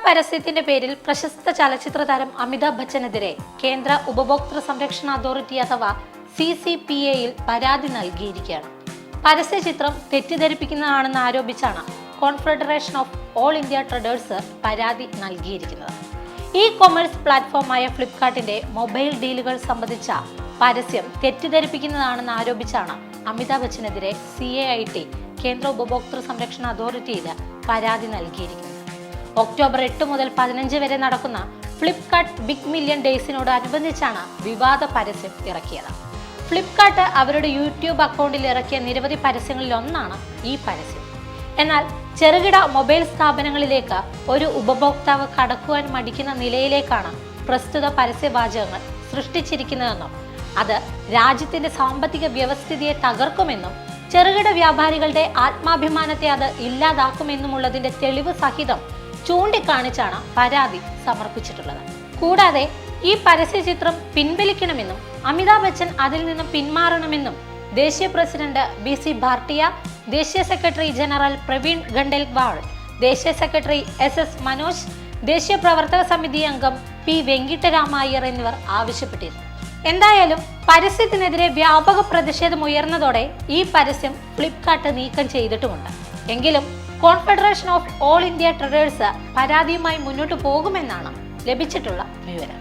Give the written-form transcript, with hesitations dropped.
പരസ്യത്തിന്റെ പേരിൽ പ്രശസ്ത ചലച്ചിത്ര താരം അമിതാഭ് ബച്ചനെതിരെ കേന്ദ്ര ഉപഭോക്തൃ സംരക്ഷണ അതോറിറ്റി അഥവാ CCPAയിൽ പരാതി നൽകിയിരിക്കുകയാണ്. പരസ്യ ചിത്രം തെറ്റിദ്ധരിപ്പിക്കുന്നതാണെന്ന് ആരോപിച്ചാണ് confederation of all India traders പരാതി നൽകിയിരിക്കുന്നത്. കൊമേഴ്സ് പ്ലാറ്റ്ഫോമായ ഫ്ലിപ്കാർട്ടിന്റെ മൊബൈൽ ഡീലുകൾ സംബന്ധിച്ച പരസ്യം തെറ്റിദ്ധരിപ്പിക്കുന്നതാണെന്ന് ആരോപിച്ചാണ് അമിതാഭ് ബച്ചനെതിരെ CAIT കേന്ദ്ര ഉപഭോക്തൃ സംരക്ഷണ അതോറിറ്റിയിൽ പരാതി നൽകിയിരിക്കുന്നത്. ഒക്ടോബർ 8 മുതൽ 15 വരെ നടക്കുന്ന ഫ്ലിപ്കാർട്ട് ബിഗ് മില്യൺ ഡേയ്സിനോടനുബന്ധിച്ചാണ് വിവാദ പരസ്യം ഇറക്കിയത്. ഫ്ലിപ്കാർട്ട് അവരുടെ യൂട്യൂബ് അക്കൗണ്ടിൽ ഇറക്കിയ നിരവധി പരസ്യങ്ങളിൽ ഒന്നാണ് ഈ പരസ്യം. എന്നാൽ ചെറുകിട മൊബൈൽ സ്ഥാപനങ്ങളിലേക്ക് ഒരു ഉപഭോക്താവ് കടക്കുവാൻ മടിക്കുന്ന നിലയിലേക്കാണ് പ്രസ്തുത പരസ്യവാചകങ്ങൾ സൃഷ്ടിച്ചിരിക്കുന്നതെന്നും അത് രാജ്യത്തിന്റെ സാമ്പത്തിക വ്യവസ്ഥിതിയെ തകർക്കുമെന്നും ചെറുകിട വ്യാപാരികളുടെ ആത്മാഭിമാനത്തെ അത് ഇല്ലാതാക്കുമെന്നുമുള്ളതിന്റെ തെളിവ് സഹിതം ചൂണ്ടിക്കാണിച്ചാണ് പരാതി സമർപ്പിച്ചിട്ടുള്ളത്. കൂടാതെ ഈ പരസ്യ ചിത്രം പിൻവലിക്കണമെന്നും അമിതാഭ് ബച്ചൻ അതിൽ നിന്നും പിന്മാറണമെന്നും ദേശീയ പ്രസിഡന്റ് BC ഭാർട്ടിയ, ദേശീയ സെക്രട്ടറി ജനറൽ പ്രവീൺ ഖണ്ഡേൽവാൾ, ദേശീയ സെക്രട്ടറി SS മനോജ്, ദേശീയ പ്രവർത്തക സമിതി അംഗം P വെങ്കിട്ടരാമയ്യർ എന്നിവർ ആവശ്യപ്പെട്ടിരുന്നു. എന്തായാലും പരസ്യത്തിനെതിരെ വ്യാപക പ്രതിഷേധം ഉയർന്നതോടെ ഈ പരസ്യം ഫ്ലിപ്കാർട്ട് നീക്കം ചെയ്തിട്ടുമുണ്ട്. എങ്കിലും confederation of all India traders പരാതിയുമായി മുന്നോട്ട് പോകുമെന്നാണ് ലഭിച്ചിട്ടുള്ള വിവരം.